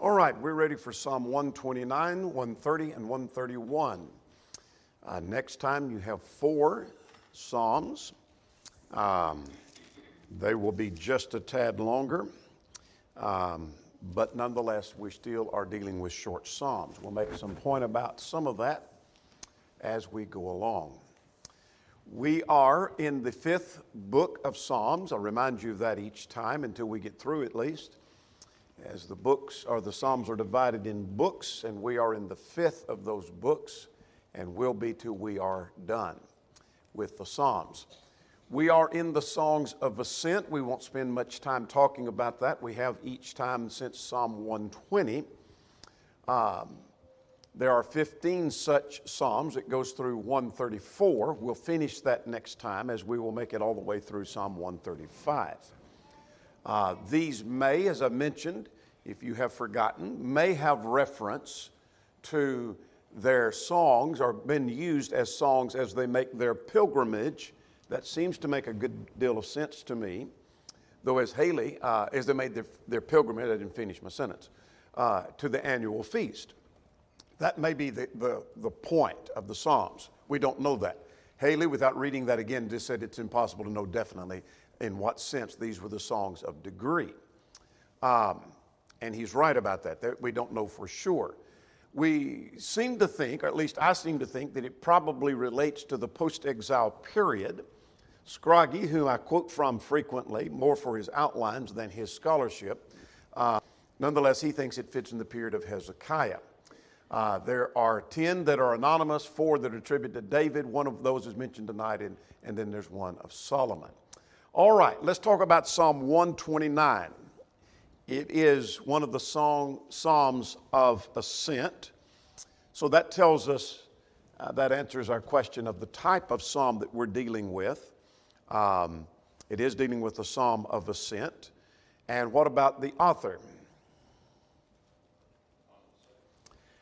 All right, we're ready for Psalm 129, 130, and 131. Next time you have 4 Psalms. They will be just a tad longer, but nonetheless, we still are dealing with short Psalms. We'll make some point about some of that as we go along. We are in the 5th book of Psalms. I'll remind you of that each time until we get through at least. As the books or the Psalms are divided in books, and we are in the 5th of those books, and will be till we are done with the Psalms. We are in the Songs of Ascent. We won't spend much time talking about that. We have each time since Psalm 120. There are 15 such Psalms. It goes through 134. We'll finish that next time as we will make it all the way through Psalm 135. These may, as I mentioned, if you have forgotten, may have reference to their songs or been used as songs as they make their pilgrimage. That seems to make a good deal of sense to me. Though as Haley, as they made their pilgrimage, I didn't finish my sentence, to the annual feast. That may be the point of the Psalms. We don't know that. Haley, without reading that again, just said it's impossible to know definitely in what sense these were the songs of degree. And he's right about that. We don't know for sure. We seem to think, or at least I seem to think, that it probably relates to the post-exile period. Scroggie, who I quote from frequently, more for his outlines than his scholarship, nonetheless, he thinks it fits in the period of Hezekiah. There are 10 that are anonymous, 4 that are attributed to David. One of those is mentioned tonight, and then there's one of Solomon. All right, let's talk about Psalm 129. It is one of the Psalms of Ascent. So that tells us, that answers our question of the type of psalm that we're dealing with. It is dealing with the Psalm of Ascent. And what about the author?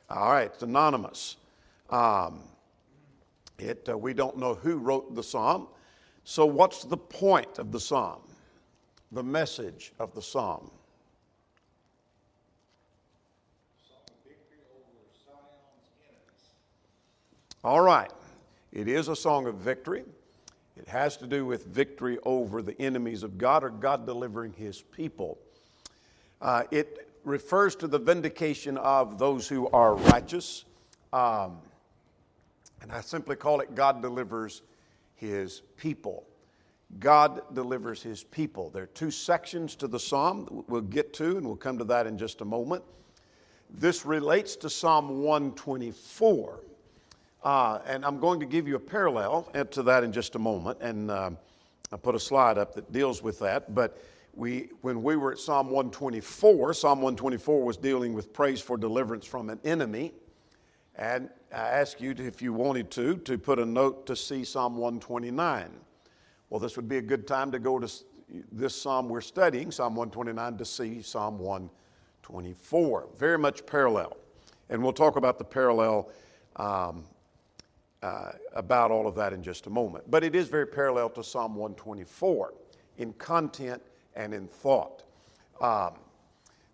All right, it's anonymous. We don't know who wrote the psalm. So what's the point of the psalm? The message of the psalm? Victory over Zion's enemies. All right. It is a song of victory. It has to do with victory over the enemies of God or God delivering His people. It refers to the vindication of those who are righteous. And I simply call it God delivers His people. God delivers His people. There are 2 sections to the psalm we'll get to, and we'll come to that in just a moment. This relates to Psalm 124. And I'm going to give you a parallel to that in just a moment. And I put a slide up that deals with that. But when we were at Psalm 124, Psalm 124 was dealing with praise for deliverance from an enemy. And I asked you, if you wanted to put a note to see Psalm 129. Well, this would be a good time to go to this psalm we're studying, Psalm 129, to see Psalm 124. Very much parallel. And we'll talk about the parallel about all of that in just a moment. But it is very parallel to Psalm 124 in content and in thought.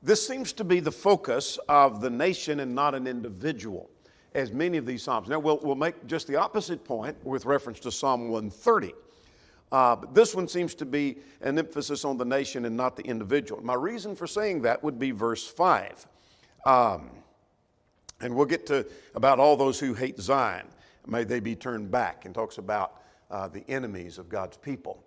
This seems to be the focus of the nation and not an individual, as many of these Psalms. Now, we'll make just the opposite point with reference to Psalm 130. But this one seems to be an emphasis on the nation and not the individual. My reason for saying that would be verse 5. And we'll get to about all those who hate Zion. May they be turned back, and talks about the enemies of God's people.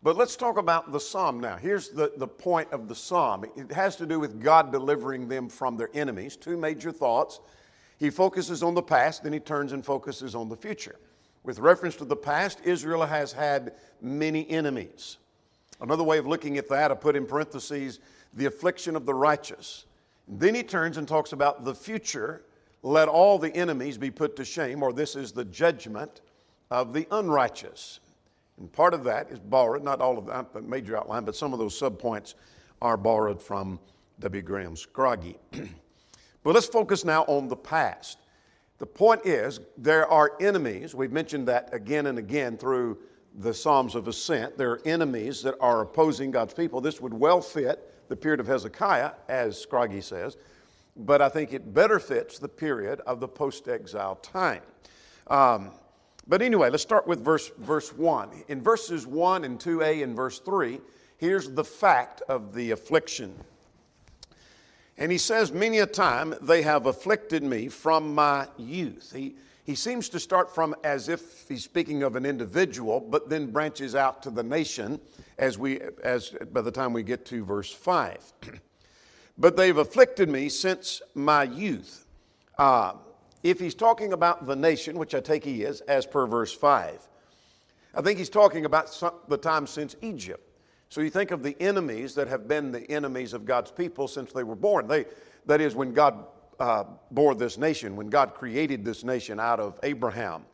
But let's talk about the psalm now. Here's the point of the psalm. It has to do with God delivering them from their enemies. 2 major thoughts. He focuses on the past, then he turns and focuses on the future. With reference to the past, Israel has had many enemies. Another way of looking at that, I put in parentheses, the affliction of the righteous. Then he turns and talks about the future. Let all the enemies be put to shame, or this is the judgment of the unrighteous. And part of that is borrowed, not all of that, the major outline, but some of those subpoints are borrowed from W. Graham Scroggie. But let's focus now on the past. The point is, there are enemies. We've mentioned that again and again through the Psalms of Ascent. There are enemies that are opposing God's people. This would well fit the period of Hezekiah, as Scroggie says, but I think it better fits the period of the post-exile time. But anyway, let's start with verse 1. In verses 1 and 2a and verse 3, here's the fact of the affliction. And he says, many a time they have afflicted me from my youth. He seems to start from as if he's speaking of an individual, but then branches out to the nation as by the time we get to verse 5. But they've afflicted me since my youth. If he's talking about the nation, which I take he is, as per verse 5, I think he's talking about the time since Egypt. So you think of the enemies that have been the enemies of God's people since they were born. That is, when God bore this nation, when God created this nation out of Abraham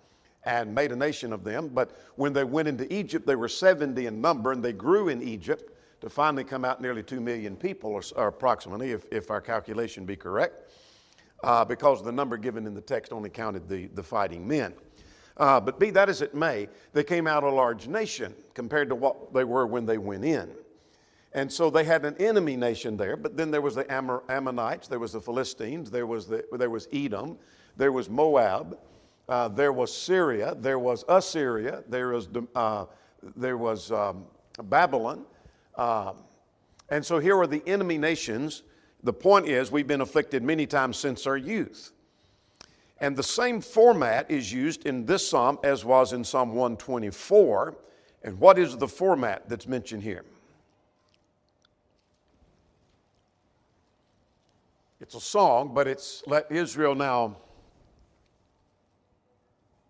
and made a nation of them. But when they went into Egypt, they were 70 in number, and they grew in Egypt to finally come out nearly 2 million people, or approximately, if our calculation be correct, because the number given in the text only counted the fighting men. But be that as it may, they came out a large nation compared to what they were when they went in. And so they had an enemy nation there, but then there was the Ammonites, there was the Philistines, there was Edom, there was Moab, there was Syria, there was Assyria, there was Babylon. And so here are the enemy nations. The point is, we've been afflicted many times since our youth. And the same format is used in this psalm as was in Psalm 124. And what is the format that's mentioned here? It's a song, but it's let Israel now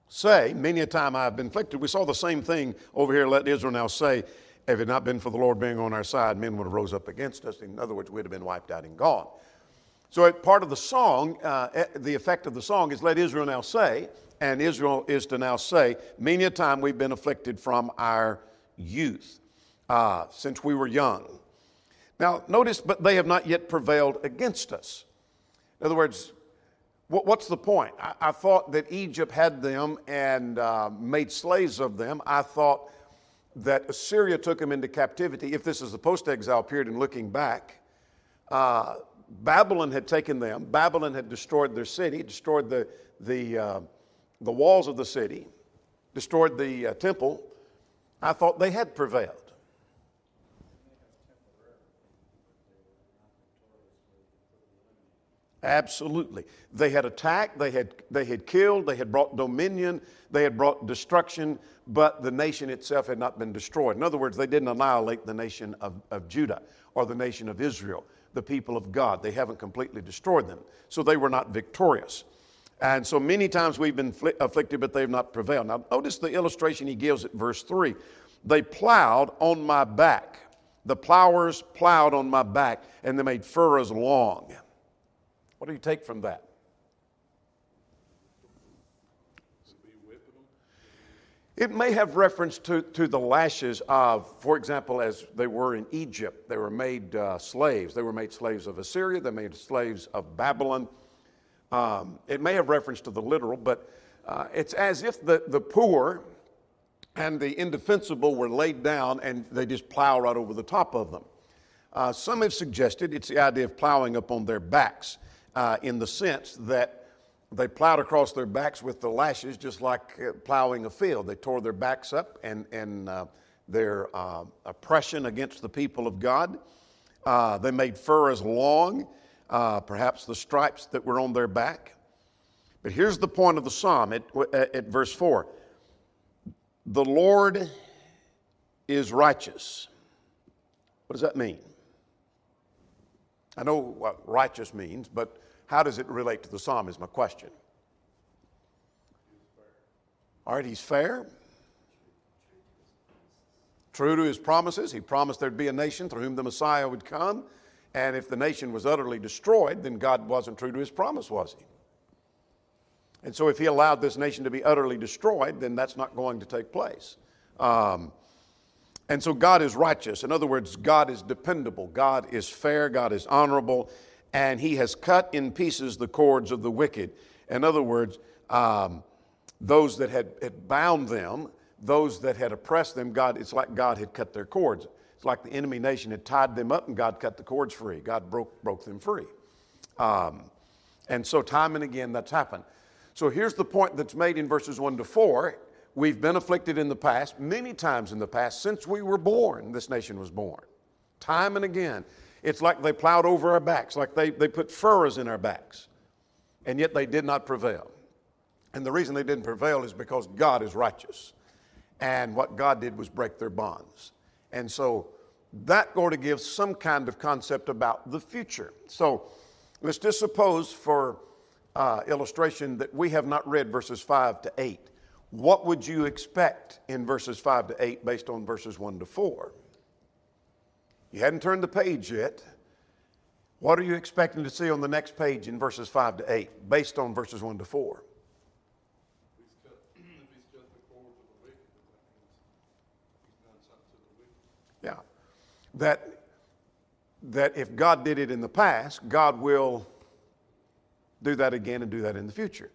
say, many a time I have been afflicted. We saw the same thing over here, let Israel now say, if it had not been for the Lord being on our side, men would have rose up against us. In other words, we'd have been wiped out and gone. So part of the song, the effect of the song is let Israel now say, and Israel is to now say, many a time we've been afflicted from our youth, since we were young. Now notice, but they have not yet prevailed against us. In other words, what's the point? I thought that Egypt had them and made slaves of them. I thought that Assyria took them into captivity. If this is the post-exile period and looking back, Babylon had taken them. Babylon had destroyed their city, destroyed the walls of the city, destroyed the temple. I thought they had prevailed. Absolutely. They had attacked, they had killed, they had brought dominion, they had brought destruction, but the nation itself had not been destroyed. In other words, they didn't annihilate the nation of Judah or the nation of Israel, the people of God. They haven't completely destroyed them. So they were not victorious. And so many times we've been afflicted, but they have not prevailed. Now notice the illustration he gives at verse 3. They plowed on my back. The plowers plowed on my back, and they made furrows long. What do you take from that? It may have reference to the lashes of, for example, as they were in Egypt. They were made slaves. They were made slaves of Assyria. They made slaves of Babylon. It may have reference to the literal, but it's as if the poor and the indefensible were laid down and they just plow right over the top of them. Some have suggested it's the idea of plowing up on their backs. In the sense that they plowed across their backs with the lashes just like plowing a field. They tore their backs up and their oppression against the people of God. They made furrows long, perhaps the stripes that were on their back. But here's the point of the psalm at verse 4. The Lord is righteous. What does that mean? I know what righteous means, but how does it relate to the psalm is my question. All right, he's fair. True to his promises. He promised there'd be a nation through whom the Messiah would come. And if the nation was utterly destroyed, then God wasn't true to his promise, was he? And so if he allowed this nation to be utterly destroyed, then that's not going to take place. And so God is righteous. In other words, God is dependable. God is fair. God is honorable. And he has cut in pieces the cords of the wicked. In other words, those that had bound them, those that had oppressed them, it's like God had cut their cords. It's like the enemy nation had tied them up and God cut the cords free. God broke them free. And so time and again that's happened. So here's the point that's made in verses 1 to 4. We've been afflicted in the past, many times in the past, since we were born, this nation was born. Time and again. It's like they plowed over our backs, like they put furrows in our backs. And yet they did not prevail. And the reason they didn't prevail is because God is righteous. And what God did was break their bonds. And so that ought to give some kind of concept about the future. So let's just suppose for illustration that we have not read verses 5 to 8. What would you expect in verses 5 to 8 based on verses 1 to 4? You hadn't turned the page yet. What are you expecting to see on the next page in verses 5 to 8 based on verses 1 to 4? If he's cut the cords of the wicked, that means he's done something to the wicked. Yeah. That if God did it in the past, God will do that again and do that in the future.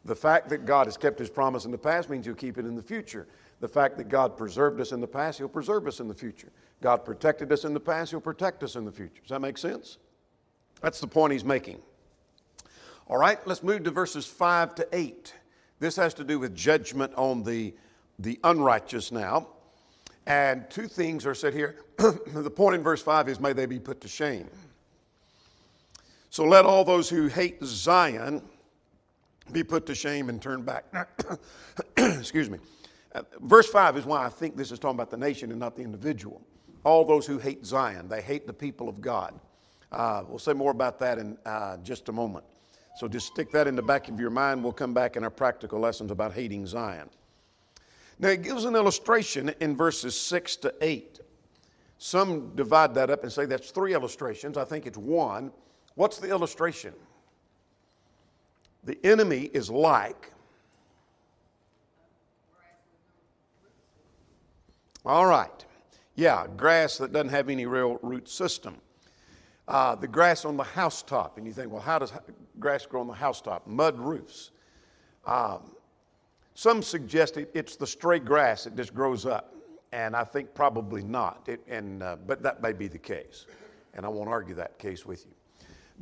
The fact that God has kept his promise in the past means he'll keep it in the future. The fact that God preserved us in the past, he'll preserve us in the future. God protected us in the past, he'll protect us in the future. Does that make sense? That's the point he's making. All right, let's move to verses 5 to 8. This has to do with judgment on the unrighteous now. And two things are said here. The point in verse 5 is, may they be put to shame. So let all those who hate Zion be put to shame and turn back. Excuse me. Verse 5 is why I think this is talking about the nation and not the individual. All those who hate Zion, they hate the people of God. We'll say more about that in just a moment. So just stick that in the back of your mind. We'll come back in our practical lessons about hating Zion. Now, it gives an illustration in verses 6 to 8. Some divide that up and say that's 3 illustrations. I think it's 1. What's the illustration? The enemy is like. All right. Yeah, grass that doesn't have any real root system. The grass on the housetop. And you think, well, how does grass grow on the housetop? Mud roofs. Some suggest it's the stray grass that just grows up. And I think probably not. But that may be the case. And I won't argue that case with you.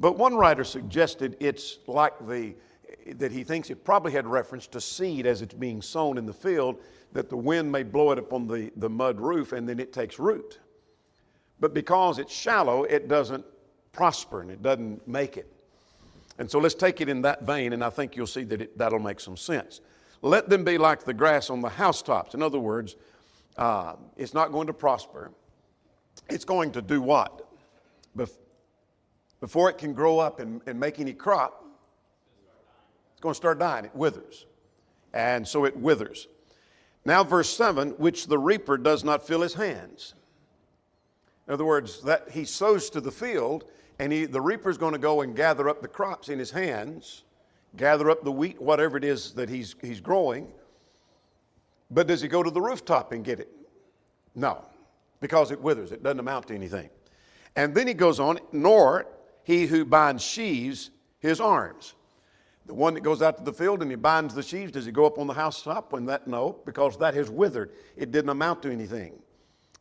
But one writer suggested it's like that he thinks it probably had reference to seed as it's being sown in the field, that the wind may blow it up on the mud roof and then it takes root. But because it's shallow, it doesn't prosper and it doesn't make it. And so let's take it in that vein, and I think you'll see that that'll make some sense. Let them be like the grass on the housetops. In other words, it's not going to prosper. It's going to do what? Before it can grow up and make any crop, it's going to start dying. It withers. And so it withers. Now verse 7, which the reaper does not fill his hands. In other words, that he sows to the field, and the reaper is going to go and gather up the crops in his hands, gather up the wheat, whatever it is that he's growing. But does he go to the rooftop and get it? No, because it withers. It doesn't amount to anything. And then he goes on, nor he who binds sheaves his arms. The one that goes out to the field and he binds the sheaves, does he go up on the housetop? No, because that has withered. It didn't amount to anything.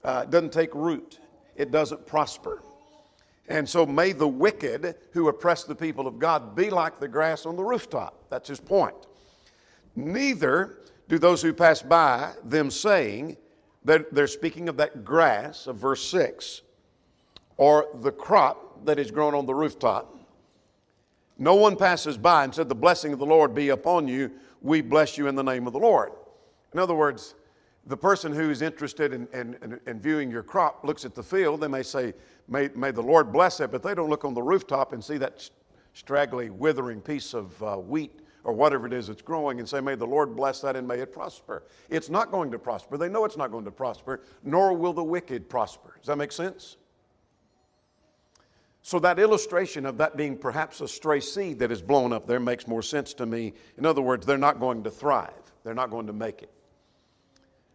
It doesn't take root. It doesn't prosper. And so may the wicked who oppress the people of God be like the grass on the rooftop. That's his point. Neither do those who pass by them saying, that they're speaking of that grass of verse 6, or the crop that is grown on the rooftop. No one passes by and said, the blessing of the Lord be upon you. We bless you in the name of the Lord. In other words, the person who is interested in viewing your crop looks at the field. They may say, may the Lord bless it, but they don't look on the rooftop and see that straggly, withering piece of wheat or whatever it is that's growing and say, may the Lord bless that and may it prosper. It's not going to prosper. They know it's not going to prosper, nor will the wicked prosper. Does that make sense? So that illustration of that being perhaps a stray seed that is blown up there makes more sense to me. In other words, they're not going to thrive. They're not going to make it.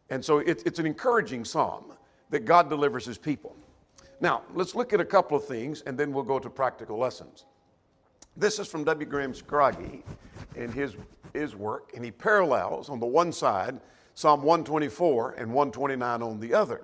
And so it's an encouraging psalm that God delivers his people. Now, let's look at a couple of things and then we'll go to practical lessons. This is from W. Graham Scroggie in his work, and he parallels on the one side Psalm 124 and 129 on the other.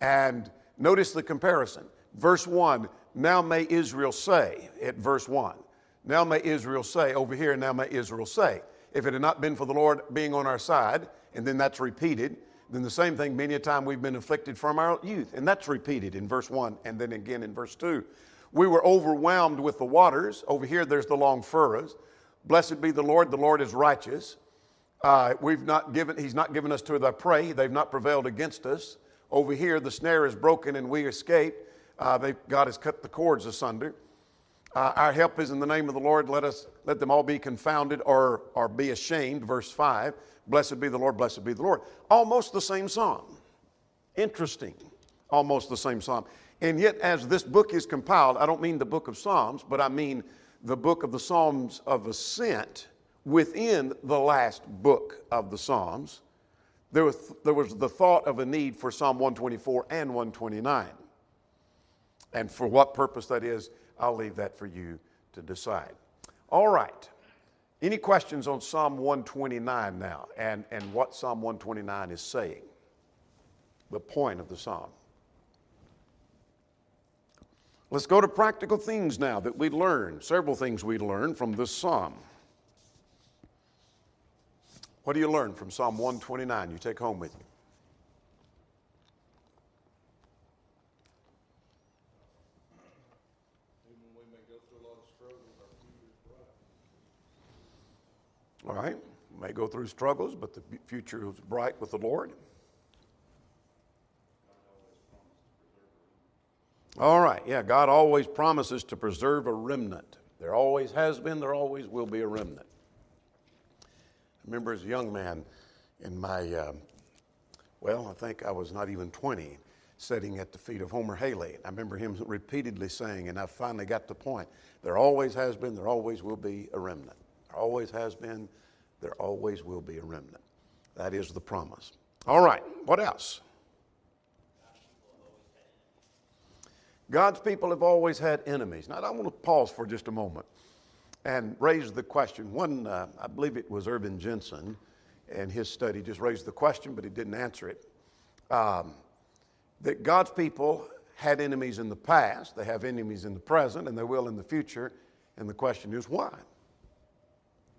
And Notice the comparison. Verse 1, now may Israel say, at verse 1. Now may Israel say, over here, now may Israel say. If it had not been for the Lord being on our side, and then that's repeated, then the same thing, many a time we've been afflicted from our youth. And that's repeated in verse 1 and then again in verse 2. We were overwhelmed with the waters. Over here, there's the long furrows. Blessed be the Lord is righteous. He's not given us to the prey. They've not prevailed against us. Over here, the snare is broken and we escape. God has cut the cords asunder. Our help is in the name of the Lord. Let them all be confounded or be ashamed. Verse 5. Blessed be the Lord, blessed be the Lord. Almost the same psalm. Interesting. Almost the same psalm. And yet, as this book is compiled, I don't mean the book of Psalms, but I mean the book of the Psalms of Ascent within the last book of the Psalms. There was the thought of a need for Psalm 124 and 129. And for what purpose that is, I'll leave that for you to decide. All right. Any questions on Psalm 129 now and what Psalm 129 is saying? The point of the psalm. Let's go to practical things now that we learn. Several things we learn from this psalm. What do you learn from Psalm 129 you take home with you? Even when we may go through a lot of struggles, our future is bright. All right. We may go through struggles, but the future is bright with the Lord. All right. Yeah, God always promises to preserve a remnant. There always has been, there always will be a remnant. I remember as a young man in my, I think I was not even 20, sitting at the feet of Homer Haley. I remember him repeatedly saying, and I finally got the point, there always has been, there always will be a remnant. There always has been, there always will be a remnant. That is the promise. All right, what else? God's people have always had enemies. Now, I want to pause for just a moment and raise the question. I believe it was Irvin Jensen, and his study just raised the question, but he didn't answer it. That God's people had enemies in the past, they have enemies in the present, and they will in the future. And the question is, why?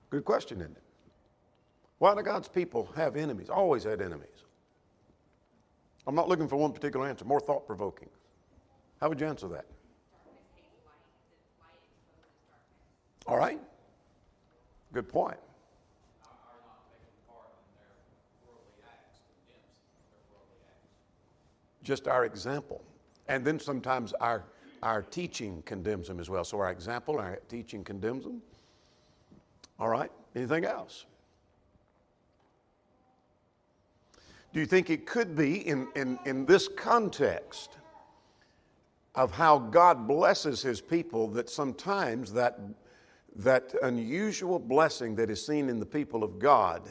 Good question, isn't it? Why do God's people have enemies? Always had enemies. I'm not looking for one particular answer, more thought-provoking. How would you answer that? All right. Good point. Just our example. And then sometimes our teaching condemns them as well. So our example, our teaching condemns them. All right. Anything else? Do you think it could be in this context of how God blesses his people that sometimes that unusual blessing that is seen in the people of God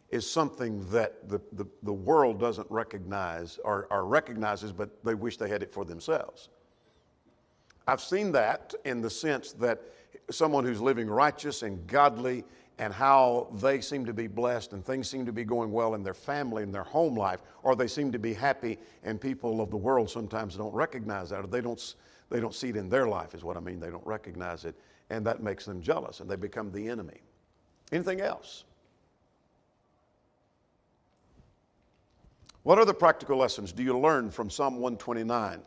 is something that the world doesn't recognize or recognizes, but they wish they had it for themselves? I've seen that in the sense that someone who's living righteous and godly and how they seem to be blessed and things seem to be going well in their family and their home life, or they seem to be happy, and people of the world sometimes don't recognize that, or they don't see it in their life is what I mean. They don't recognize it, and that makes them jealous, and they become the enemy. Anything else? What other practical lessons do you learn from Psalm 129?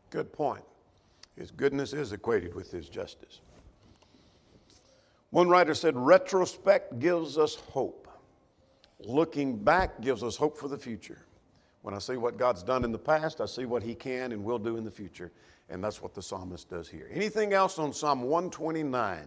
Good point. His goodness is equated with his justice. One writer said, retrospect gives us hope. Looking back gives us hope for the future. When I see what God's done in the past, I see what he can and will do in the future. And that's what the psalmist does here. Anything else on Psalm 129?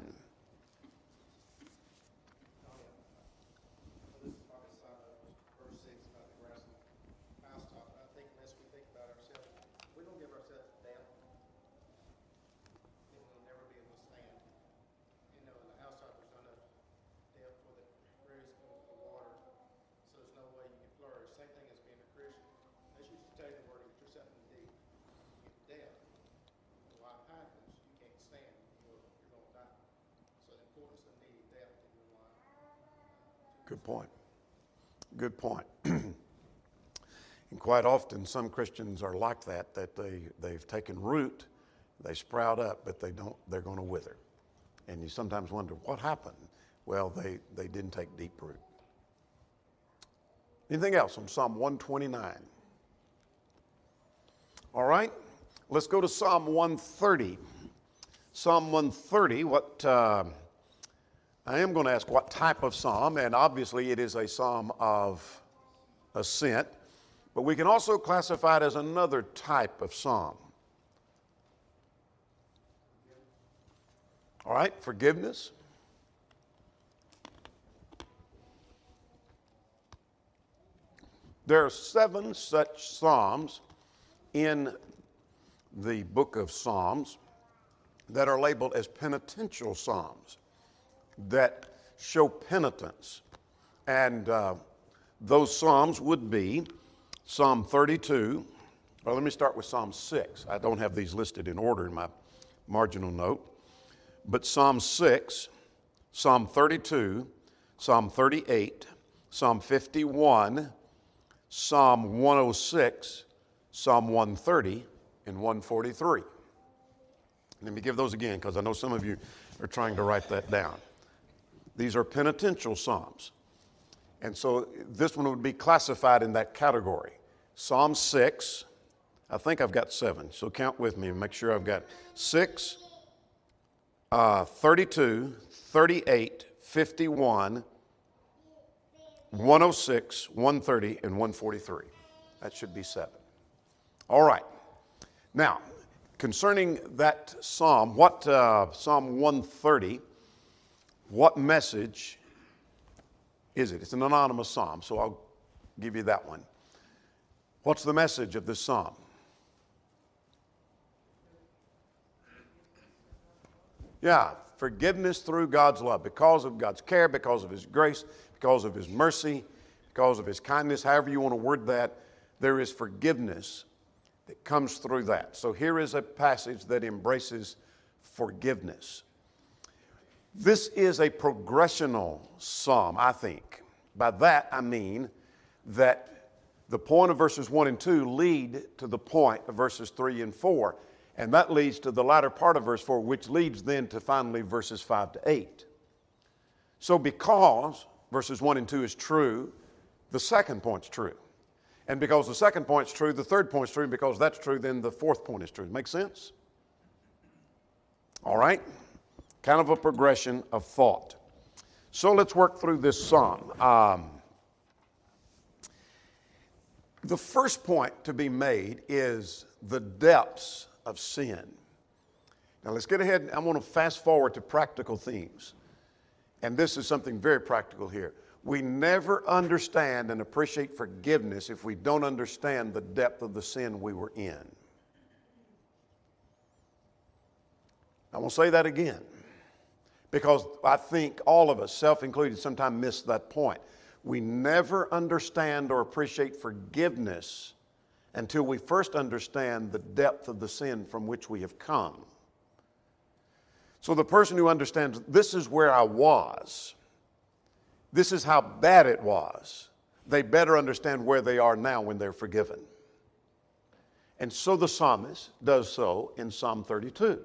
Same thing Good point. Good point. And quite often, some Christians are like that they've taken root, they sprout up, but they're going to wither. And you sometimes wonder, what happened? Well, they didn't take deep root. Anything else on Psalm 129? All right, let's go to Psalm 130. Psalm 130, I am going to ask what type of psalm, and obviously it is a psalm of ascent, but we can also classify it as another type of psalm. All right, forgiveness. There are 7 such psalms in the book of Psalms that are labeled as penitential psalms that show penitence. And those psalms would be Psalm 32. Well, let me start with Psalm 6. I don't have these listed in order in my marginal note. But Psalm 6, Psalm 32, Psalm 38, Psalm 51, Psalm 106, Psalm 130, and 143. Let me give those again because I know some of you are trying to write that down. These are penitential psalms. And so this one would be classified in that category. Psalm 6, I think I've got 7, so count with me and make sure I've got 6, 32, 38, 51, 106, 130, and 143. That should be 7. All right. Now, concerning that psalm, Psalm 130, what message is it? It's an anonymous psalm, so I'll give you that one. What's the message of this psalm? Yeah, forgiveness through God's love, because of God's care, because of His grace, because of His mercy, because of His kindness, however you want to word that, there is forgiveness that comes through that. So here is a passage that embraces forgiveness. This is a progressional psalm, I think. By that I mean that the point of verses 1 and 2 lead to the point of verses 3 and 4. And that leads to the latter part of verse 4, which leads then to finally verses 5 to 8. So because verses 1 and 2 is true, the second point's true. And because the second point's true, the third point's true. And because that's true, then the fourth point is true. Make sense? All right? Kind of a progression of thought. So let's work through this psalm. The first point to be made is the depths of sin. Now let's get ahead. I want to fast forward to practical themes. And this is something very practical here. We never understand and appreciate forgiveness if we don't understand the depth of the sin we were in. I will say that again, because I think all of us, self included, sometimes miss that point. We never understand or appreciate forgiveness until we first understand the depth of the sin from which we have come. So the person who understands, this is where I was, this is how bad it was, they better understand where they are now when they're forgiven. And so the psalmist does so in Psalm 32,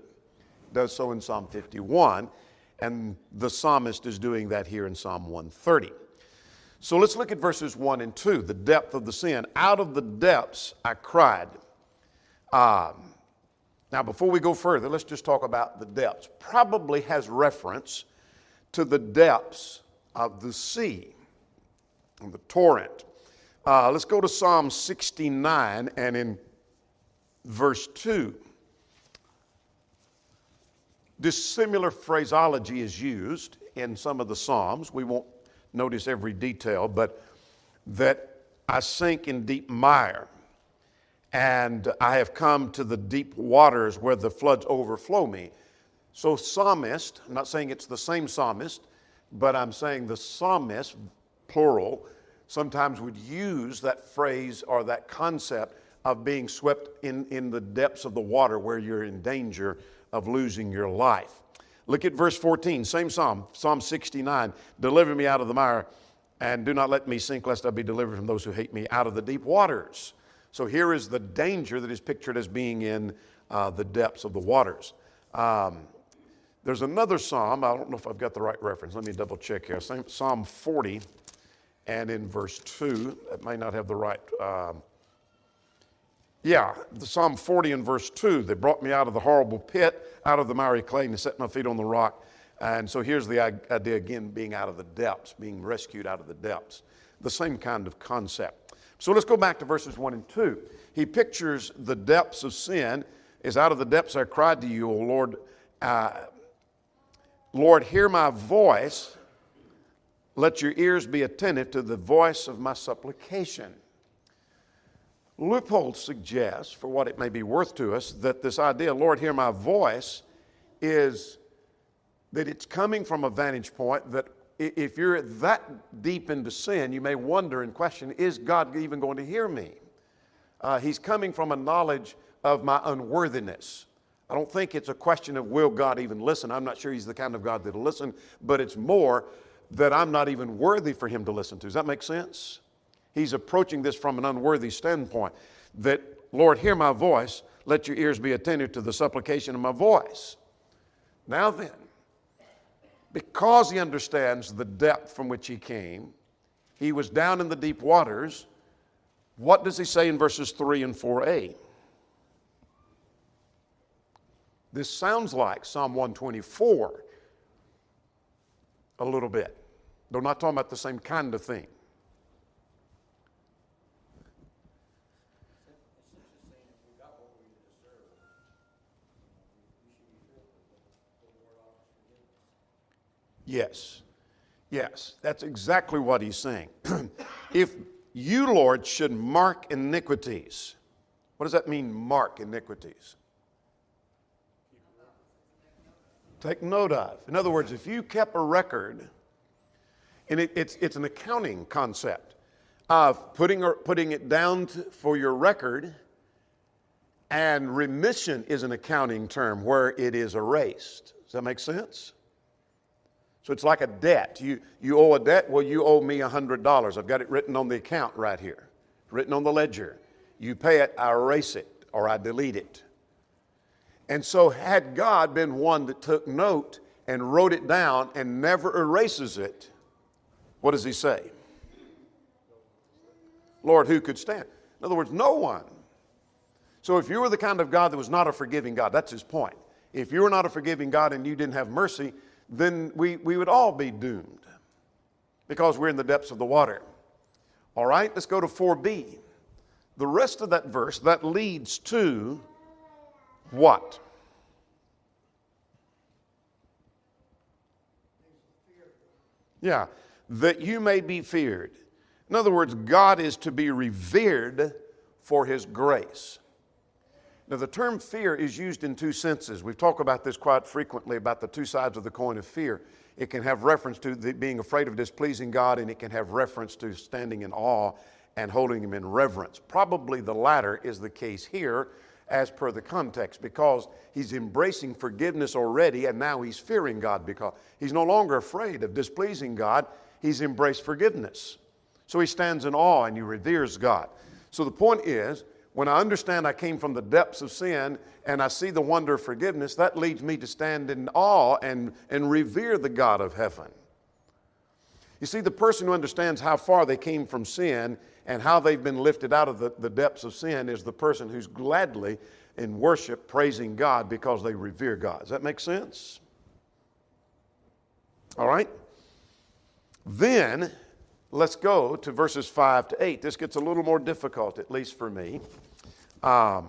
does so in Psalm 51, and the psalmist is doing that here in Psalm 130. So let's look at verses 1 and 2, the depth of the sin. Out of the depths I cried. Now, before we go further, let's just talk about the depths. Probably has reference to the depths of the sea, of the torrent. Let's go to Psalm 69 and in verse 2. Dissimilar phraseology is used in some of the Psalms. We won't notice every detail, but that I sink in deep mire, and I have come to the deep waters where the floods overflow me. So psalmist, I'm not saying it's the same psalmist, but I'm saying the psalmist, plural, sometimes would use that phrase or that concept of being swept in the depths of the water where you're in danger of losing your life. Look at verse 14, same psalm, Psalm 69. Deliver me out of the mire, And do not let me sink, lest I be delivered from those who hate me out of the deep waters. So here is the danger that is pictured as being in the depths of the waters. There's another psalm. I don't know if I've got the right reference. Let me double check here. Psalm 40 and in verse 2. That may not have the right. The Psalm 40 and verse 2. They brought me out of the horrible pit, out of the miry clay, and set my feet on the rock. And so here's the idea again, being out of the depths, being rescued out of the depths. The same kind of concept. So let's go back to verses 1 and 2. He pictures the depths of sin. Is out of the depths I cried to you, O Lord. Lord, hear my voice. Let your ears be attentive to the voice of my supplication. Leupold suggests, for what it may be worth to us, that this idea, Lord, hear my voice, is that it's coming from a vantage point that if you're that deep into sin, you may wonder and question, is God even going to hear me? He's coming from a knowledge of my unworthiness. I don't think it's a question of will God even listen. I'm not sure he's the kind of God that'll listen, but it's more that I'm not even worthy for him to listen to. Does that make sense? He's approaching this from an unworthy standpoint. That, Lord, hear my voice. Let your ears be attentive to the supplication of my voice. Now then, because he understands the depth from which he came, he was down in the deep waters. What does he say in verses 3 and 4a? This sounds like Psalm 124 a little bit. Though not talking about the same kind of thing. Yes, that's exactly what he's saying. If you, Lord, should mark iniquities, what does that mean, mark iniquities? Take note of. In other words, if you kept a record, and it's an accounting concept of putting it down for your record, and remission is an accounting term where it is erased. Does that make sense? So it's like a debt. You owe a debt. Well, you owe me $100. I've got it written on the account right here, written on the ledger. You pay it, I erase it, or I delete it. And so had God been one that took note and wrote it down and never erases it, what does he say? Lord, who could stand? In other words, no one. So if you were the kind of God that was not a forgiving God, that's his point. If you were not a forgiving God and you didn't have mercy, then we would all be doomed because we're in the depths of the water. All right, let's go to 4b. The rest of that verse, that leads to what? Yeah, that you may be feared. In other words, God is to be revered for his grace. Now, the term fear is used in two senses. We've talked about this quite frequently, about the two sides of the coin of fear. It can have reference to being afraid of displeasing God, and it can have reference to standing in awe and holding him in reverence. Probably the latter is the case here, as per the context, because he's embracing forgiveness already, and now he's fearing God because he's no longer afraid of displeasing God. He's embraced forgiveness. So he stands in awe and he reveres God. So the point is, when I understand I came from the depths of sin and I see the wonder of forgiveness, that leads me to stand in awe and revere the God of heaven. You see, the person who understands how far they came from sin and how they've been lifted out of the depths of sin is the person who's gladly in worship praising God because they revere God. Does that make sense? All right. Then let's go to verses 5 to 8. This gets a little more difficult, at least for me. And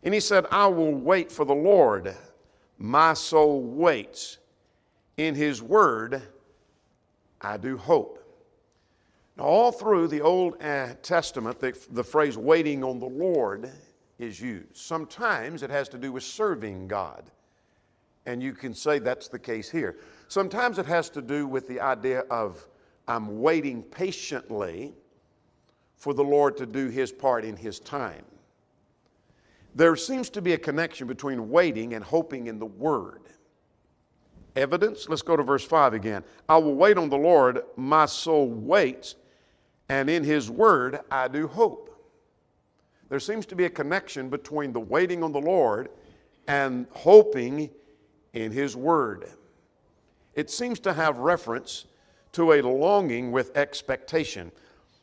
he said, I will wait for the Lord. My soul waits. In his word, I do hope. Now, all through the Old Testament, the phrase waiting on the Lord is used. Sometimes it has to do with serving God. And you can say that's the case here. Sometimes it has to do with the idea of I'm waiting patiently for the Lord to do his part in his time. There seems to be a connection between waiting and hoping in the Word. evidence. Let's go to verse 5 again. I will wait on the Lord, my soul waits, and in his word I do hope. There seems to be a connection between the waiting on the Lord and hoping in his word. It seems to have reference to a longing with expectation.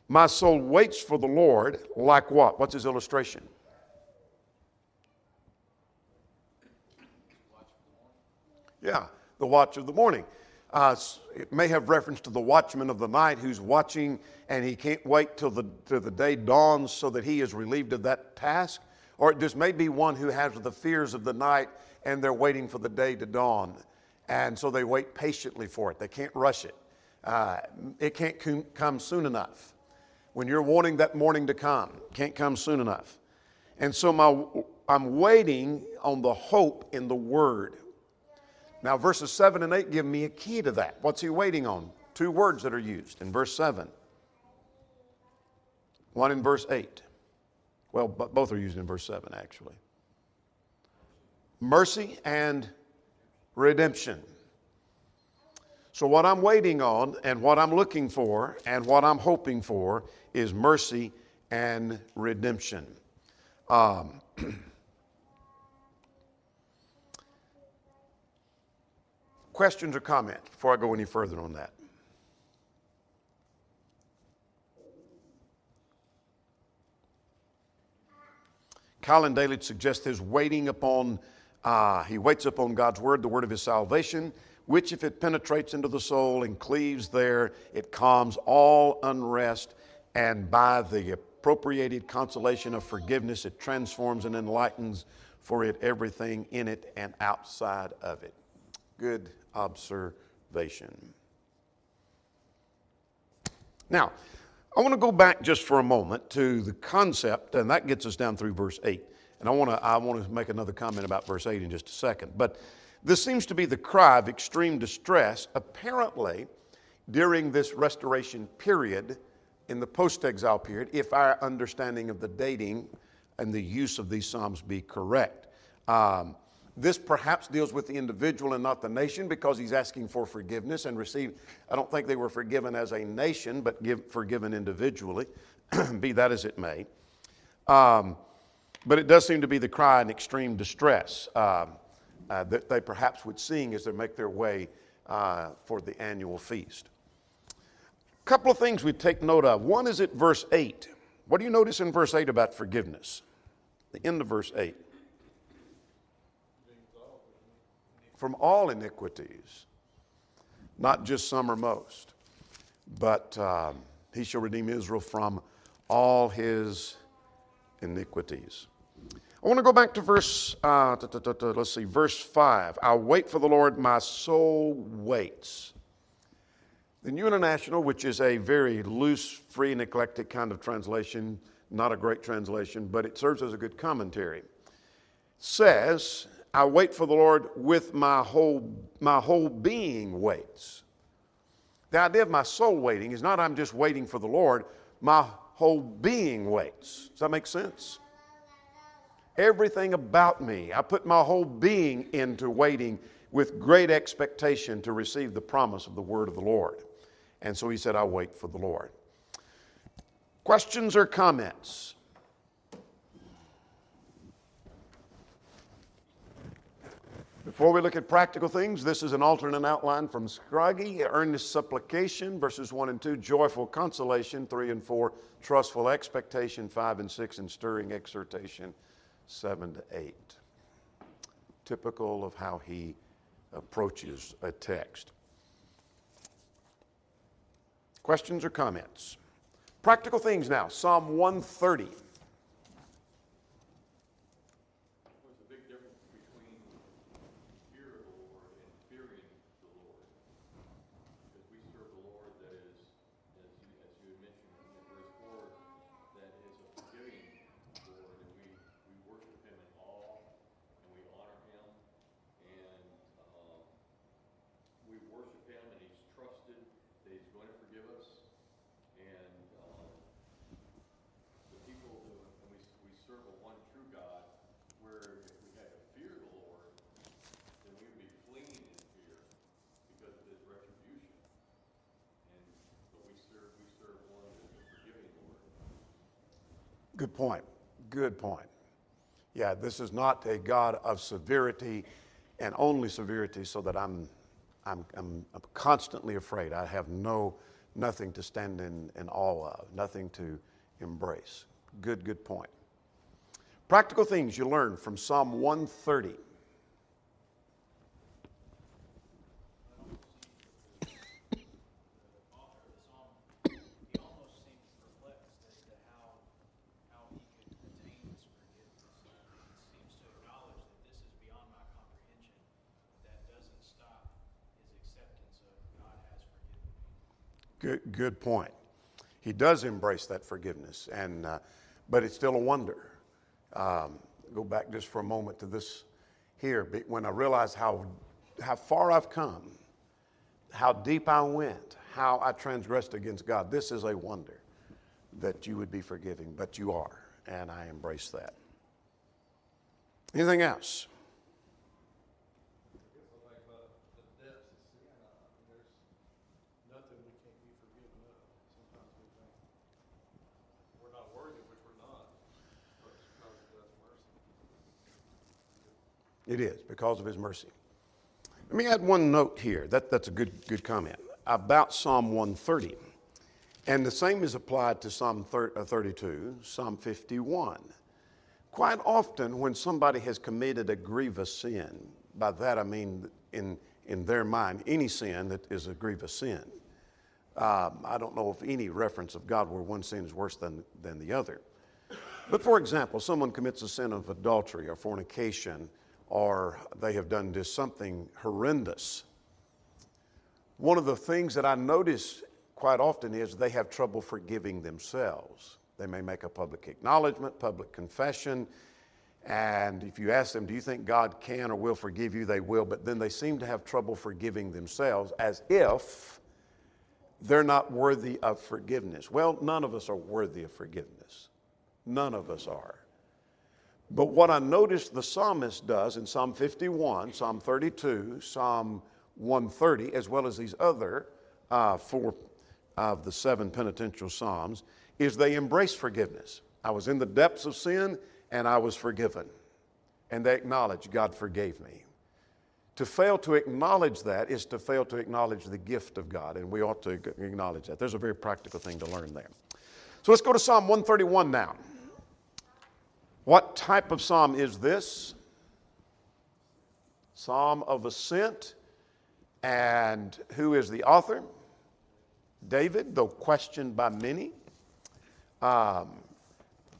My soul waits for the Lord like what? What's his illustration? Yeah, the watch of the morning. It may have reference to the watchman of the night who's watching and he can't wait till the day dawns so that he is relieved of that task. Or it just may be one who has the fears of the night and they're waiting for the day to dawn. And so they wait patiently for it. They can't rush it. It can't come soon enough. When you're wanting that morning to come, it can't come soon enough. And so I'm waiting on the hope in the Word. Now, verses 7 and 8 give me a key to that. What's he waiting on? Two words that are used in verse 7. One in verse 8. Well, both are used in verse 7, actually. Mercy and redemption. So what I'm waiting on and what I'm looking for and what I'm hoping for is mercy and redemption. Questions or comments before I go any further on that? Colin Daly suggests his waiting upon, he waits upon God's word, the word of his salvation, which if it penetrates into the soul and cleaves there, it calms all unrest, and by the appropriated consolation of forgiveness, it transforms and enlightens for it everything in it and outside of it. Good observation. Now, I want to go back just for a moment to the concept, and that gets us down through verse 8. And I want to make another comment about verse 8 in just a second. But this seems to be the cry of extreme distress, apparently, during this restoration period, in the post-exile period, if our understanding of the dating and the use of these Psalms be correct. This perhaps deals with the individual and not the nation because he's asking for forgiveness and receive. I don't think they were forgiven as a nation, but forgiven individually, be that as it may. But it does seem to be the cry in extreme distress that they perhaps would sing as they make their way for the annual feast. A couple of things we take note of. One is at verse 8. What do you notice in verse 8 about forgiveness? The end of verse 8. From all iniquities, not just some or most, but he shall redeem Israel from all his iniquities. I want to go back to verse, verse 5. I'll wait for the Lord, my soul waits. The New International, which is a very loose, free, and eclectic kind of translation, not a great translation, but it serves as a good commentary, says, I wait for the Lord with my whole being waits. The idea of my soul waiting is not I'm just waiting for the Lord, my whole being waits. Does that make sense? Everything about me, I put my whole being into waiting with great expectation to receive the promise of the word of the Lord. And so he said, I wait for the Lord. Questions or comments? Before we look at practical things, this is an alternate outline from Scroggie. Earnest supplication, verses 1 and 2. Joyful consolation, 3 and 4. Trustful expectation, 5 and 6. And stirring exhortation, 7 to 8. Typical of how he approaches a text. Questions or comments? Practical things now. Psalm 130. point. Good point. Yeah, this is not a God of severity and only severity so that I'm constantly afraid. I have nothing to stand in awe of, nothing to embrace. Good point. Practical things you learn from Psalm 130. Good point. He does embrace that forgiveness, but it's still a wonder. Go back just for a moment to this here. When I realize how far I've come, how deep I went, how I transgressed against God, this is a wonder that you would be forgiving, but you are, and I embrace that. Anything else? It is, because of his mercy. Let me add one note here. That's a good comment about Psalm 130. And the same is applied to Psalm 32, Psalm 51. Quite often when somebody has committed a grievous sin, by that I mean in their mind, any sin that is a grievous sin. I don't know of any reference of God where one sin is worse than the other. But for example, someone commits a sin of adultery or fornication, or they have done just something horrendous. One of the things that I notice quite often is they have trouble forgiving themselves. They may make a public acknowledgement, public confession, and if you ask them, do you think God can or will forgive you? They will, but then they seem to have trouble forgiving themselves as if they're not worthy of forgiveness. Well, none of us are worthy of forgiveness. None of us are. But what I noticed the psalmist does in Psalm 51, Psalm 32, Psalm 130, as well as these other 4 of the 7 penitential psalms, is they embrace forgiveness. I was in the depths of sin and I was forgiven. And they acknowledge God forgave me. To fail to acknowledge that is to fail to acknowledge the gift of God, and we ought to acknowledge that. There's a very practical thing to learn there. So let's go to Psalm 131 now. What type of psalm is this? Psalm of ascent. And who is the author? David, though questioned by many,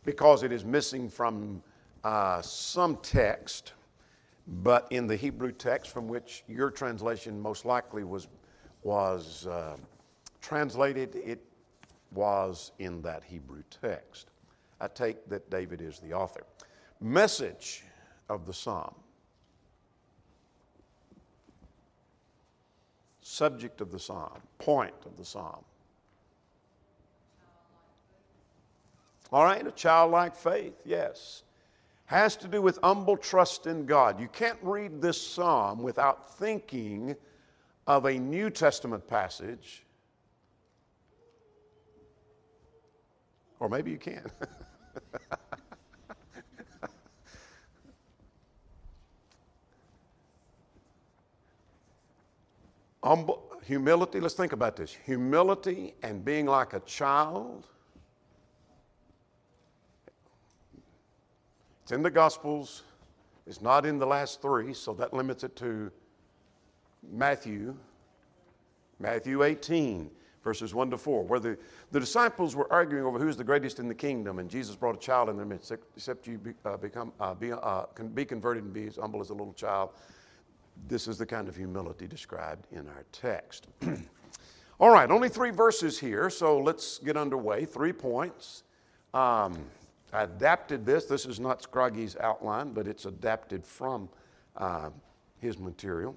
because it is missing from some text, but in the Hebrew text from which your translation most likely was translated, it was in that Hebrew text. I take that David is the author. Message of the psalm. Subject of the psalm. Point of the psalm. All right, a childlike faith, yes. Has to do with humble trust in God. You can't read this psalm without thinking of a New Testament passage. Or maybe you can. Humility, let's think about this. Humility and being like a child. It's in the Gospels. It's not in the last 3, so that limits it to Matthew 18, verses 1 to 4, where the disciples were arguing over who's the greatest in the kingdom, and Jesus brought a child in their midst, except you can be converted and be as humble as a little child. This is the kind of humility described in our text. All right, only 3 verses here, so let's get underway. 3 points. I adapted this. This is not Scroggy's outline, but it's adapted from his material.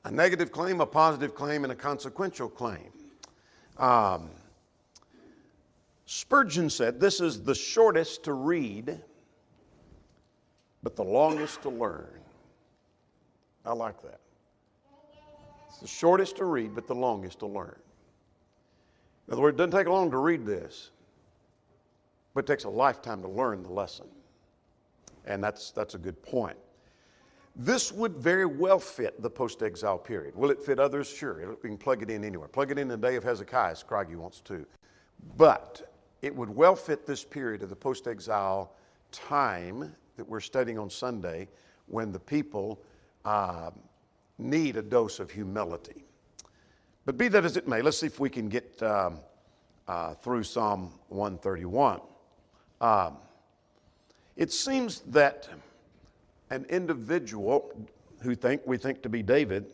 A negative claim, a positive claim, and a consequential claim. Spurgeon said, this is the shortest to read, but the longest to learn. I like that. It's the shortest to read, but the longest to learn. In other words, it doesn't take long to read this, but it takes a lifetime to learn the lesson. And that's a good point. This would very well fit the post-exile period. Will it fit others? Sure. We can plug it in anywhere. Plug it in the day of Hezekiah, as Craigie wants to. But it would well fit this period of the post-exile time that we're studying on Sunday, when the people need a dose of humility. But be that as it may, let's see if we can get through Psalm 131. It seems that an individual who we think to be David,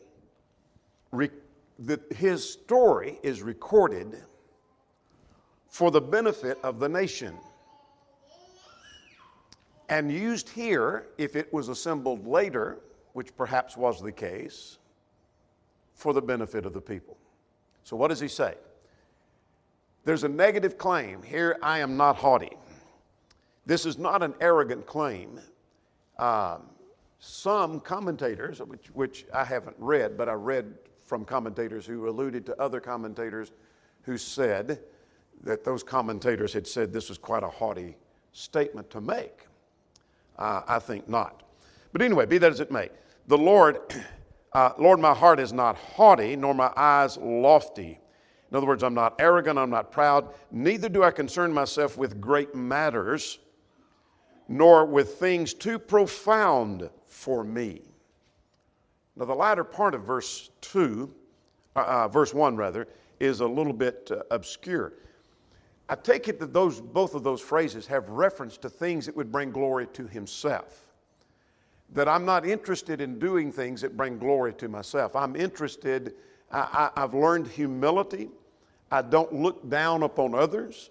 that his story is recorded for the benefit of the nation, and used here, if it was assembled later, which perhaps was the case, for the benefit of the people. So what does he say? There's a negative claim. Here, I am not haughty. This is not an arrogant claim. Some commentators, which I haven't read, but I read from commentators who alluded to other commentators who said that those commentators had said this was quite a haughty statement to make. I think not. But anyway, be that as it may, the Lord, my heart is not haughty, nor my eyes lofty. In other words, I'm not arrogant, I'm not proud, neither do I concern myself with great matters, nor with things too profound for me. Now, the latter part of verse 1 rather, is a little bit obscure. I take it that both of those phrases have reference to things that would bring glory to himself. That I'm not interested in doing things that bring glory to myself. I'm interested, I've learned humility. I don't look down upon others.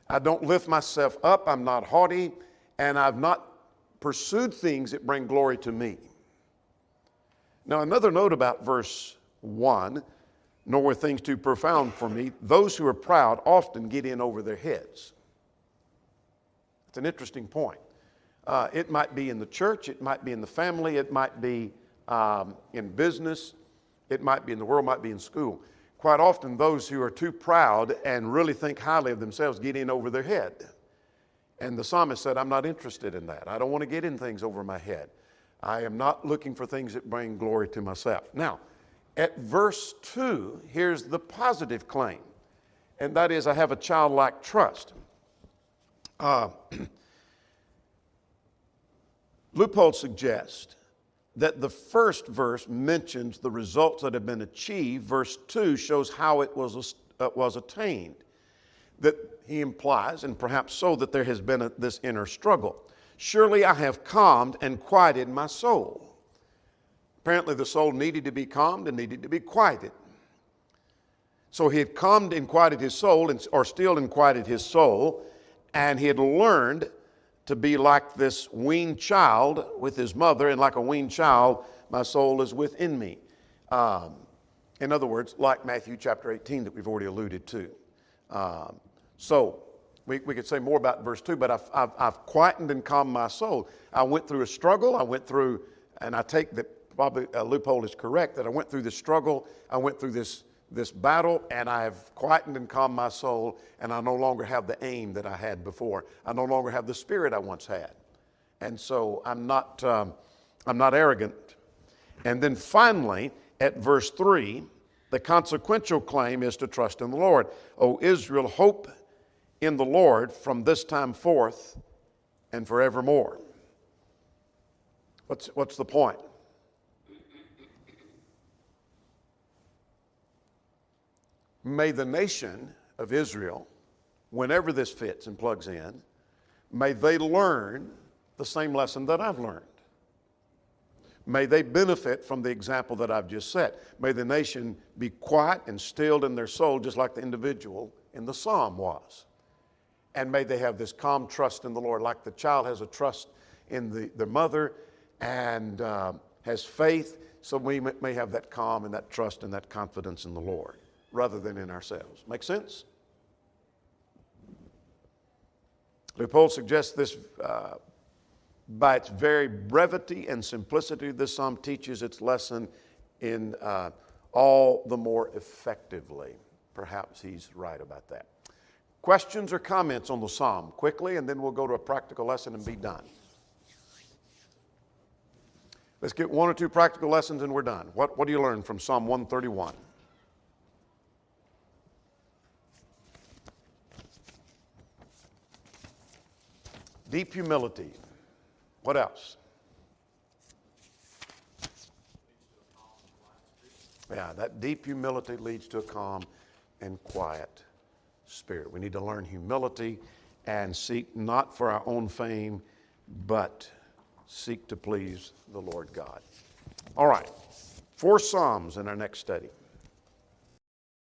I don't lift myself up. I'm not haughty. And I've not pursued things that bring glory to me. Now, another note about verse 1, nor were things too profound for me. Those who are proud often get in over their heads. It's an interesting point. It might be in the church, it might be in the family, it might be in business, it might be in the world, it might be in school. Quite often, those who are too proud and really think highly of themselves get in over their head. And the psalmist said, I'm not interested in that. I don't want to get in things over my head. I am not looking for things that bring glory to myself. Now, at verse 2, here's the positive claim, and that is, I have a childlike trust. Leupold suggests that the first verse mentions the results that have been achieved. Verse 2 shows how it was attained. That he implies, and perhaps so, that there has been this inner struggle. Surely I have calmed and quieted my soul. Apparently the soul needed to be calmed and needed to be quieted. So he had calmed and quieted his soul, or stilled and quieted his soul, and he had learned to be like this weaned child with his mother, and like a weaned child, my soul is within me. In other words, like Matthew chapter 18 that we've already alluded to. So we could say more about verse 2, but I've quietened and calmed my soul. I went through a struggle. I went through, and I take that probably Leupold is correct, that I went through this struggle. I went through this battle, and I have quietened and calmed my soul, and I no longer have the aim that I had before. I no longer have the spirit I once had. And so I'm not arrogant. And then finally, at verse 3, the consequential claim is to trust in the Lord. O Israel, hope in the Lord from this time forth and forevermore. What's the point? May the nation of Israel, whenever this fits and plugs in, may they learn the same lesson that I've learned. May they benefit from the example that I've just set. May the nation be quiet and stilled in their soul, just like the individual in the psalm was. And may they have this calm trust in the Lord, like the child has a trust in the mother and has faith, so we may have that calm and that trust and that confidence in the Lord, rather than in ourselves. Make sense? Leupold suggests this by its very brevity and simplicity. This psalm teaches its lesson in all the more effectively. Perhaps he's right about that. Questions or comments on the psalm? Quickly, and then we'll go to a practical lesson and be done. Let's get one or two practical lessons and we're done. What do you learn from Psalm 131? Deep humility. What else? Yeah, that deep humility leads to a calm and quiet spirit. We need to learn humility and seek not for our own fame, but seek to please the Lord God. All right, 4 Psalms in our next study.